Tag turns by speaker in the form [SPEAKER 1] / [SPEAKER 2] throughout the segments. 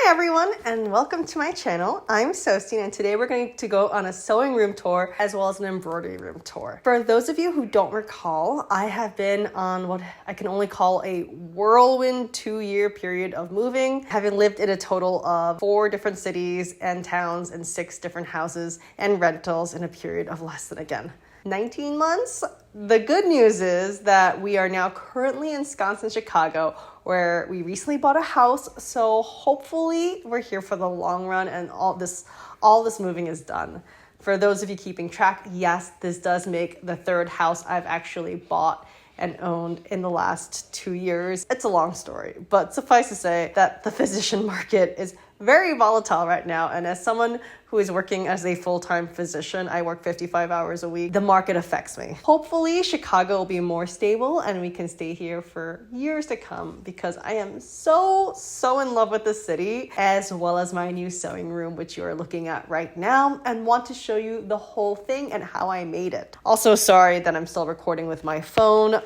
[SPEAKER 1] Hi everyone, and welcome to my channel. I'm Sostine, and today we're going to go on a sewing room tour as well as an embroidery room tour. For those of you who don't recall, I have been on what I can only call a whirlwind 2-year period of moving, having lived in a total of 4 different cities and towns and 6 different houses and rentals in a period of less than, 19 months. The good news is that we are now currently ensconced in Chicago, where we recently bought a house. So hopefully we're here for the long run and all this moving is done. For those of you keeping track, yes, this does make the 3rd house I've actually bought and owned in the last 2 years. It's a long story, but suffice to say that the physician market is very volatile right now. And as someone who is working as a full-time physician, I work 55 hours a week, the market affects me. Hopefully Chicago will be more stable and we can stay here for years to come, because I am so in love with the city, as well as my new sewing room, which you are looking at right now, and want to show you the whole thing and how I made it. Also, sorry that I'm still recording with my phone.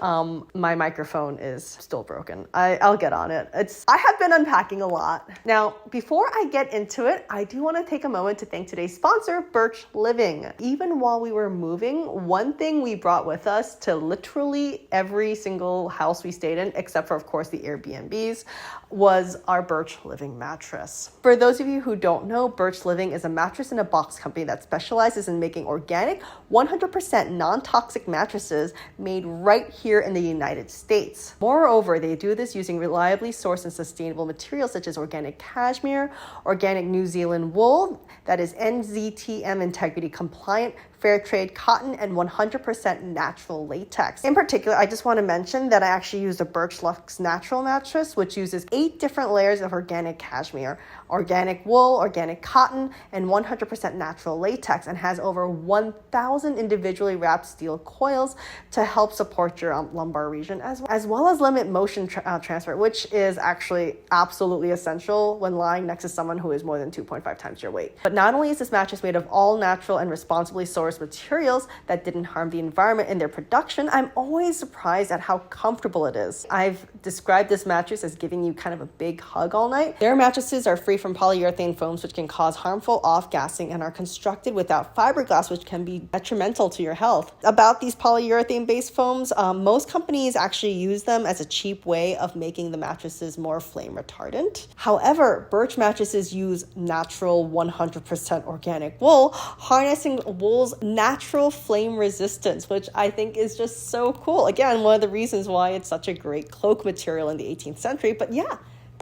[SPEAKER 1] My microphone is still broken. I'll get on it. I have been unpacking a lot. Now, before I get into it, I do want to take a moment to thank today's sponsor, Birch Living. Even while we were moving, one thing we brought with us to literally every single house we stayed in, except for, of course, the Airbnbs, was our Birch Living mattress. For those of you who don't know, Birch Living is a mattress in a box company that specializes in making organic, 100% non-toxic mattresses made right here in the United States. Moreover, they do this using reliably sourced and sustainable materials such as organic cashmere, organic New Zealand wool that is NZTM integrity compliant, fair trade cotton, and 100% natural latex. In particular, I just want to mention that I actually used a Birch Luxe natural mattress, which uses 8 different layers of organic cashmere, organic wool, organic cotton, and 100% natural latex, and has over 1,000 individually wrapped steel coils to help support your lumbar region, as well as limit motion transfer, which is actually absolutely essential when lying next to someone who is more than 2.5 times your weight. But not only is this mattress made of all natural and responsibly sourced materials that didn't harm the environment in their production, I'm always surprised at how comfortable it is. I've described this mattress as giving you kind of a big hug all night. Their mattresses are free from polyurethane foams, which can cause harmful off-gassing, and are constructed without fiberglass, which can be detrimental to your health. About these polyurethane-based foams, most companies actually use them as a cheap way of making the mattresses more flame retardant. However, Birch mattresses use natural 100% organic wool, harnessing wool's natural flame resistance, which I think is just so cool. Again, one of the reasons why it's such a great cloak material in the 18th century, but yeah,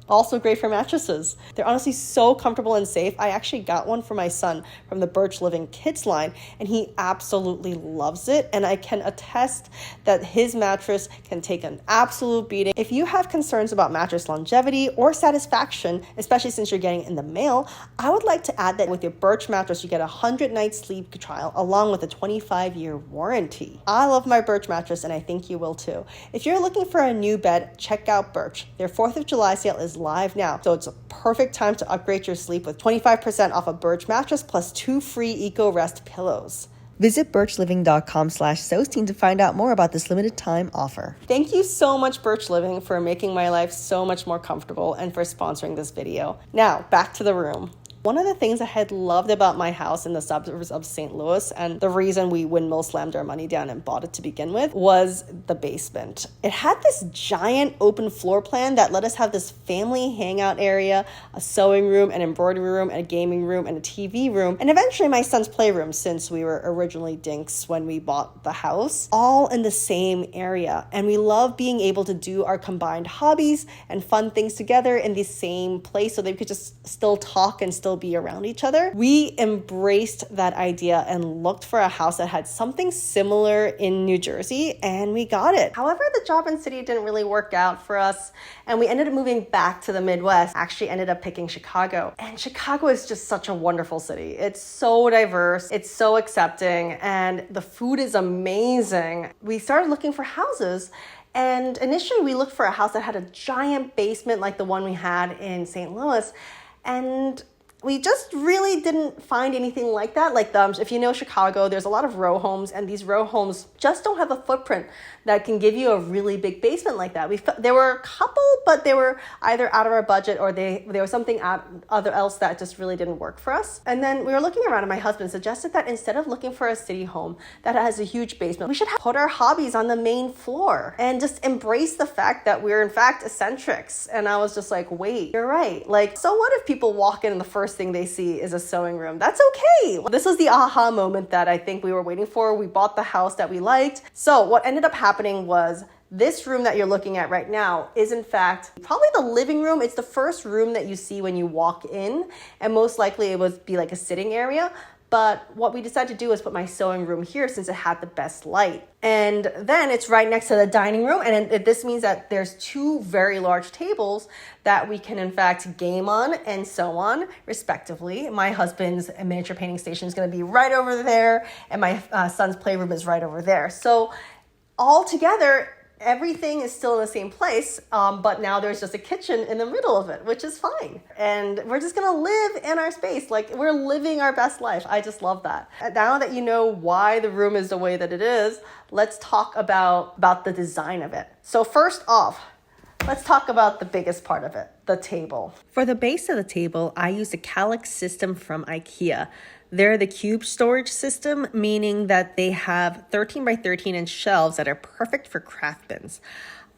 [SPEAKER 1] also great for mattresses. They're honestly so comfortable and safe. I actually got one for my son from the Birch Living Kids line, and he absolutely loves it. And I can attest that his mattress can take an absolute beating. If you have concerns about mattress longevity or satisfaction, especially since you're getting it in the mail, I would like to add that with your Birch mattress, you get a 100-night sleep trial along with a 25-year warranty. I love my Birch mattress, and I think you will too. If you're looking for a new bed, check out Birch. Their 4th of July sale is live now, so it's a perfect time to upgrade your sleep with 25% off a Birch mattress plus 2 free Eco Rest pillows. Visit birchliving.com/Sostine to find out more about this limited time offer. Thank you so much, Birch Living, for making my life so much more comfortable and for sponsoring this video. Now, back to the room. One of the things I had loved about my house in the suburbs of St. Louis, and the reason we windmill slammed our money down and bought it to begin with, was the basement. It had this giant open floor plan that let us have this family hangout area, a sewing room, an embroidery room, and a gaming room, and a TV room, and eventually my son's playroom, since we were originally dinks when we bought the house, all in the same area. And we love being able to do our combined hobbies and fun things together in the same place so that we could just still talk and still be around each other. We embraced that idea and looked for a house that had something similar in New Jersey, and we got it. However, the job in city didn't really work out for us, and we ended up moving back to the Midwest. Actually ended up picking Chicago. And Chicago is just such a wonderful city. It's so diverse, it's so accepting, and the food is amazing. We started looking for houses, and initially we looked for a house that had a giant basement like the one we had in St. Louis, and we just really didn't find anything like that. Like if you know Chicago, there's a lot of row homes, and these row homes just don't have a footprint that can give you a really big basement like that. There were a couple, but they were either out of our budget or there was something else that just really didn't work for us. And then we were looking around, and my husband suggested that instead of looking for a city home that has a huge basement, we should put our hobbies on the main floor and just embrace the fact that we're in fact eccentrics. And I was just like, wait, you're right. Like, so what if people walk in and the first thing they see is a sewing room? That's okay. This was the aha moment that I think we were waiting for. We bought the house that we liked. So what ended up happening was this room that you're looking at right now is in fact probably the living room. It's the first room that you see when you walk in, and most likely it would be like a sitting area. But what we decided to do is put my sewing room here since it had the best light. And then it's right next to the dining room. And this means that there's two very large tables that we can in fact game on and sew on respectively. My husband's miniature painting station is going to be right over there, and my son's playroom is right over there. So all together, everything is still in the same place, but now there's just a kitchen in the middle of it, which is fine. And we're just gonna live in our space. Like, we're living our best life. I just love that. And now that you know why the room is the way that it is, let's talk about the design of it. So first off, let's talk about the biggest part of it, the table. For the base of the table, I used a Kallax system from IKEA. They're the cube storage system, meaning that they have 13 by 13 inch shelves that are perfect for craft bins.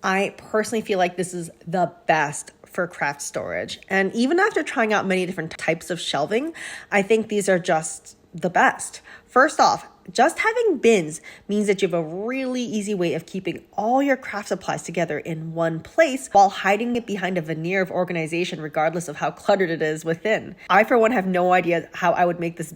[SPEAKER 1] I personally feel like this is the best for craft storage. And even after trying out many different types of shelving, I think these are just the best. First off, just having bins means that you have a really easy way of keeping all your craft supplies together in one place while hiding it behind a veneer of organization, regardless of how cluttered it is within. I, for one, have no idea how I would make this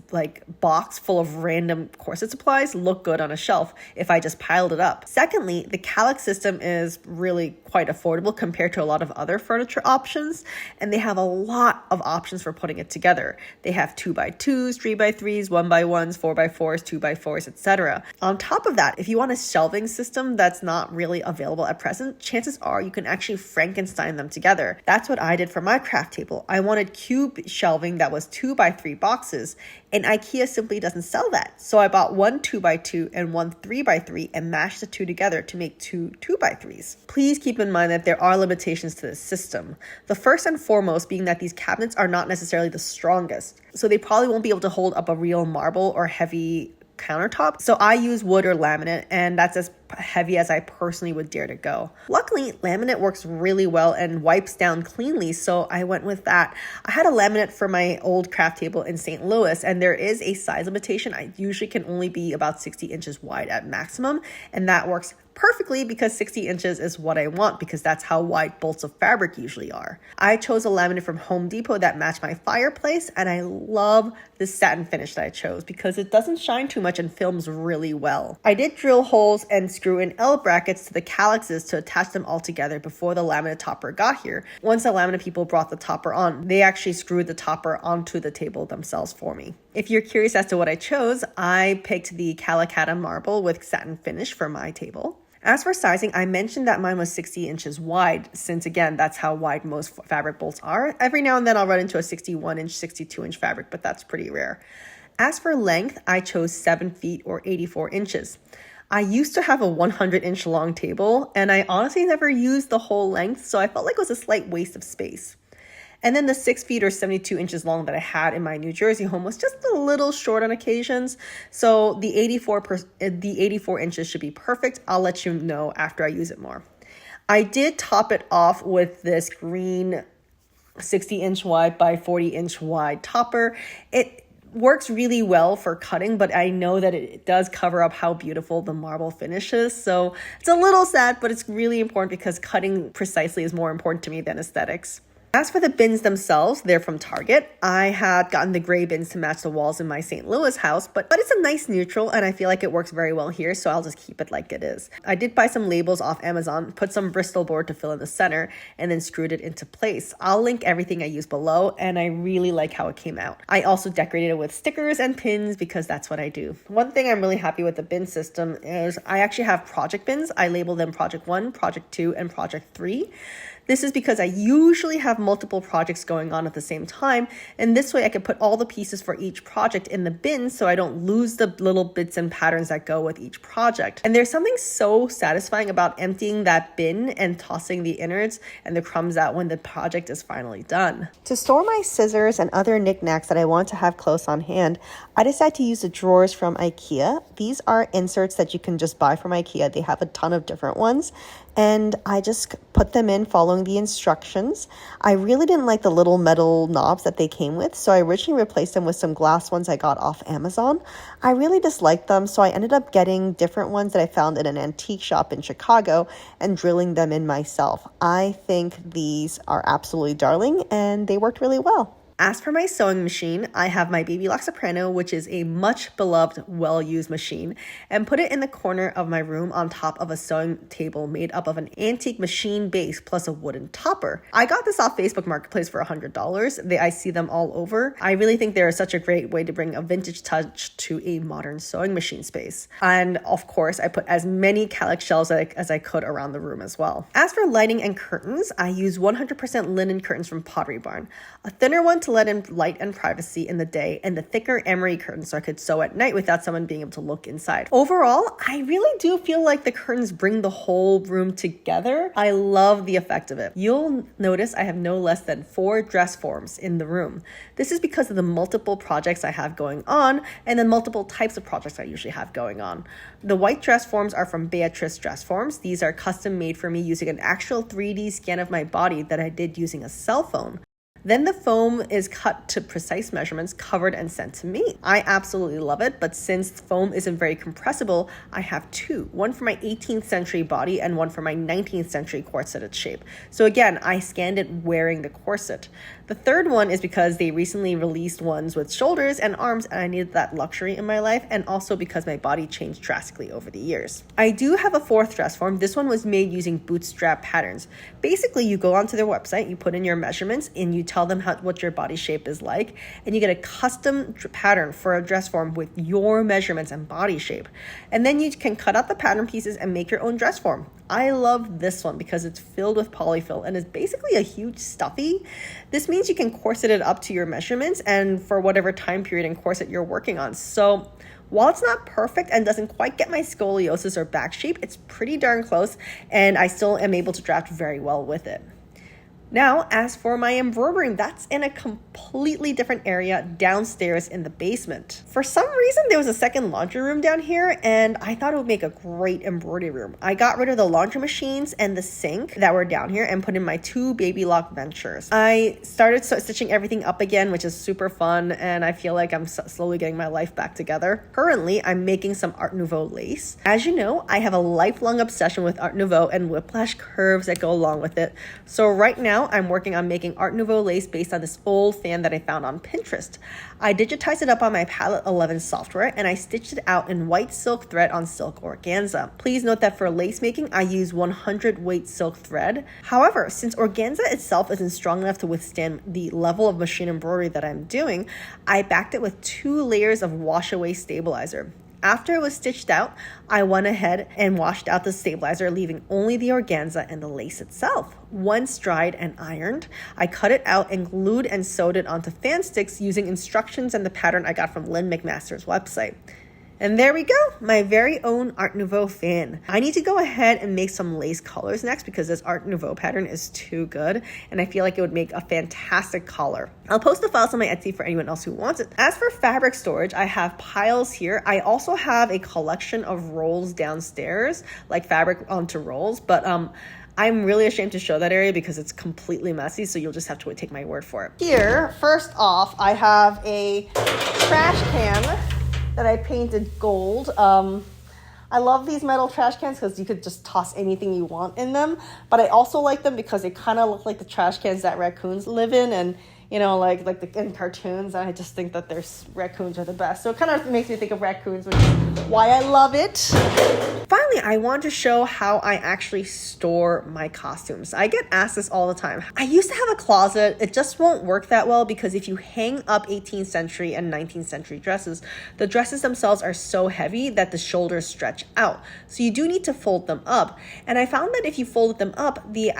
[SPEAKER 1] box full of random corset supplies look good on a shelf if I just piled it up. Secondly, the Kallax system is really quite affordable compared to a lot of other furniture options, and they have a lot of options for putting it together. They have 2x2s, 3x3s, 1x1s, 4x4s, 2x4s, etc. On top of that, if you want a shelving system that's not really available at present, chances are you can actually Frankenstein them together. That's what I did for my craft table. I wanted cube shelving that was 2x3 boxes, and IKEA simply doesn't sell that. So I bought one 2x2 and one 3x3 and mashed the two together to make two 2x3s. Please keep in mind that there are limitations to this system. The first and foremost being that these cabinets are not necessarily the strongest, so they probably won't be able to hold up a real marble or heavy countertop. So I use wood or laminate, and that's as heavy as I personally would dare to go. Luckily, laminate works really well and wipes down cleanly, so I went with that. I had a laminate for my old craft table in St. Louis, and there is a size limitation. I usually can only be about 60 inches wide at maximum, and that works perfectly because 60 inches is what I want, because that's how wide bolts of fabric usually are. I chose a laminate from Home Depot that matched my fireplace, and I love the satin finish that I chose because it doesn't shine too much and films really well. I did drill holes and screw in L brackets to the Kallaxes to attach them all together before the laminate topper got here. Once the laminate people brought the topper on, they actually screwed the topper onto the table themselves for me. If you're curious as to what I chose, I picked the Calacatta marble with satin finish for my table. As for sizing, I mentioned that mine was 60 inches wide, since again, that's how wide most fabric bolts are. Every now and then I'll run into a 61 inch, 62 inch fabric, but that's pretty rare. As for length, I chose 7 feet or 84 inches. I used to have a 100 inch long table, and I honestly never used the whole length, so I felt like it was a slight waste of space. And then the 6 feet or 72 inches long that I had in my New Jersey home was just a little short on occasions. So the 84 inches should be perfect. I'll let you know after I use it more. I did top it off with this green 60 inch wide by 40 inch wide topper. It works really well for cutting, but I know that it does cover up how beautiful the marble finish is. So it's a little sad, but it's really important because cutting precisely is more important to me than aesthetics. As for the bins themselves, they're from Target. I had gotten the gray bins to match the walls in my St. Louis house, but it's a nice neutral, and I feel like it works very well here, so I'll just keep it like it is. I did buy some labels off Amazon, put some Bristol board to fill in the center, and then screwed it into place. I'll link everything I used below, and I really like how it came out. I also decorated it with stickers and pins because that's what I do. One thing I'm really happy with the bin system is I actually have project bins. I label them Project 1, Project 2, and Project 3. This is because I usually have multiple projects going on at the same time, and this way I can put all the pieces for each project in the bin so I don't lose the little bits and patterns that go with each project. And there's something so satisfying about emptying that bin and tossing the innards and the crumbs out when the project is finally done. To store my scissors and other knickknacks that I want to have close on hand, I decided to use the drawers from IKEA. These are inserts that you can just buy from IKEA. They have a ton of different ones, and I just put them in following the instructions. I really didn't like the little metal knobs that they came with, so I originally replaced them with some glass ones I got off Amazon. I really disliked them, so I ended up getting different ones that I found in an antique shop in Chicago and drilling them in myself. I think these are absolutely darling, and they worked really well. As for my sewing machine, I have my Baby Lock Soprano, which is a much beloved, well-used machine, and put it in the corner of my room on top of a sewing table made up of an antique machine base plus a wooden topper. I got this off Facebook Marketplace for $100. I see them all over. I really think they're such a great way to bring a vintage touch to a modern sewing machine space. And of course, I put as many Kallax shelves as I could around the room as well. As for lighting and curtains, I use 100% linen curtains from Pottery Barn. A thinner one to let in light and privacy in the day, and the thicker emery curtains so I could sew at night without someone being able to look inside. Overall, I really do feel like the curtains bring the whole room together. I love the effect of it. You'll notice I have no less than 4 dress forms in the room. This is because of the multiple projects I have going on and the multiple types of projects I usually have going on. The white dress forms are from Beatrice Dress Forms. These are custom made for me using an actual 3D scan of my body that I did using a cell phone. Then the foam is cut to precise measurements, covered, and sent to me. I absolutely love it, but since foam isn't very compressible, I have 2. One for my 18th century body and one for my 19th century corseted shape. So again, I scanned it wearing the corset. The third one is because they recently released ones with shoulders and arms, and I needed that luxury in my life, and also because my body changed drastically over the years. I do have a 4th dress form. This one was made using bootstrap patterns. Basically, you go onto their website, you put in your measurements, and you tell them what your body shape is like, and you get a custom pattern for a dress form with your measurements and body shape. And then you can cut out the pattern pieces and make your own dress form. I love this one because it's filled with polyfill and is basically a huge stuffy. This means you can corset it up to your measurements and for whatever time period and corset you're working on. So while it's not perfect and doesn't quite get my scoliosis or back shape, it's pretty darn close, and I still am able to draft very well with it. Now, as for my embroidery, that's in a completely different area downstairs in the basement. For some reason, there was a second laundry room down here, and I thought it would make a great embroidery room. I got rid of the laundry machines and the sink that were down here and put in my 2 Baby Lock ventures. I started stitching everything up again, which is super fun, and I feel like I'm slowly getting my life back together. Currently, I'm making some Art Nouveau lace. As you know, I have a lifelong obsession with Art Nouveau and whiplash curves that go along with it. So right now, I'm working on making Art Nouveau lace based on this old fan that I found on Pinterest. I digitized it up on my Palette 11 software, and I stitched it out in white silk thread on silk organza. Please note that for lace making, I use 100 weight silk thread. However, since organza itself isn't strong enough to withstand the level of machine embroidery that I'm doing, I backed it with 2 layers of wash away stabilizer. After it was stitched out, I went ahead and washed out the stabilizer, leaving only the organza and the lace itself. Once dried and ironed, I cut it out and glued and sewed it onto fan sticks using instructions and the pattern I got from Lynn McMaster's website. And there we go, my very own Art Nouveau fan. I need to go ahead and make some lace collars next because this Art Nouveau pattern is too good, and I feel like it would make a fantastic collar. I'll post the files on my Etsy for anyone else who wants it. As for fabric storage, I have piles here. I also have a collection of rolls downstairs, like fabric onto rolls, but I'm really ashamed to show that area because it's completely messy, so you'll just have to take my word for it. Here, first off, I have a trash can that I painted gold. I love these metal trash cans because you could just toss anything you want in them, but I also like them because they kind of look like the trash cans that raccoons live in, and you know, like in cartoons. I just think that raccoons are the best. So it kind of makes me think of raccoons, which is why I love it. Finally, I want to show how I actually store my costumes. I get asked this all the time. I used to have a closet. It just won't work that well because if you hang up 18th century and 19th century dresses, the dresses themselves are so heavy that the shoulders stretch out. So you do need to fold them up. And I found that if you folded them up, the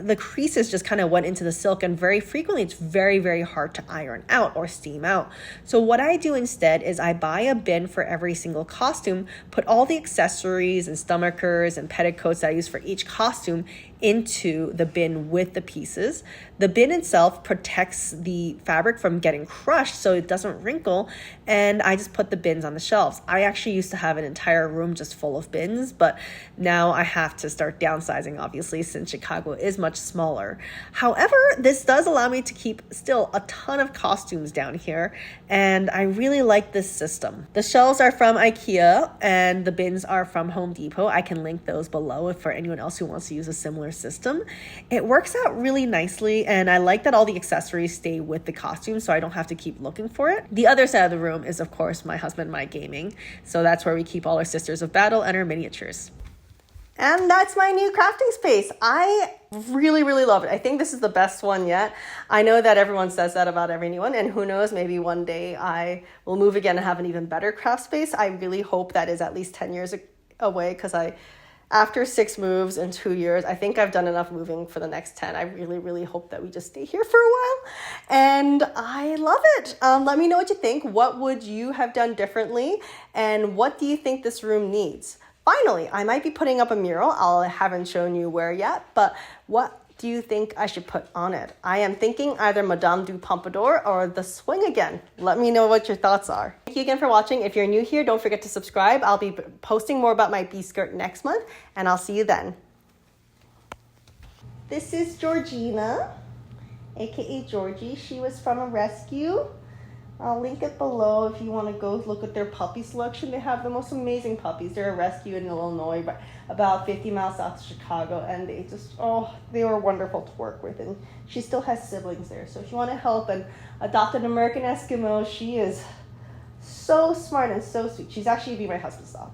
[SPEAKER 1] the creases just kind of went into the silk, and very frequently it's very, very hard to iron out or steam out. So what I do instead is I buy a bin for every single costume, put all the accessories and stomachers and petticoats that I use for each costume into the bin with the pieces. The bin itself protects the fabric from getting crushed so it doesn't wrinkle, and I just put the bins on the shelves. I actually used to have an entire room just full of bins, but now I have to start downsizing, obviously, since Chicago is much smaller. However, this does allow me to keep still a ton of costumes down here, and I really like this system. The shelves are from IKEA and the bins are from Home Depot. I can link those below for anyone else who wants to use a similar system. It works out really nicely, and I like that all the accessories stay with the costume so I don't have to keep looking for it. The other side of the room is, of course, my husband and my gaming. So that's where we keep all our Sisters of Battle and our miniatures. And that's my new crafting space. I really, really love it. I think this is the best one yet. I know that everyone says that about every new one, and who knows, maybe one day I will move again and have an even better craft space. I really hope that is at least 10 years away, because after 6 moves in 2 years, I think I've done enough moving for the next 10. I really, really hope that we just stay here for a while. And I love it. Let me know what you think. What would you have done differently? And what do you think this room needs? Finally, I might be putting up a mural. I haven't shown you where yet, but what do you think I should put on it? I am thinking either Madame du Pompadour or the swing again. Let me know what your thoughts are. Thank you again for watching. If you're new here, don't forget to subscribe. I'll be posting more about my bee skirt next month, and I'll see you then. This is Georgina, aka Georgie. She was from a rescue. I'll link it below if you want to go look at their puppy selection. They have the most amazing puppies. They're a rescue in Illinois, but about 50 miles south of Chicago, and they were wonderful to work with. And she still has siblings there. So if you want to help and adopt an American Eskimo, she is so smart and so sweet. She's actually be my husband's dog.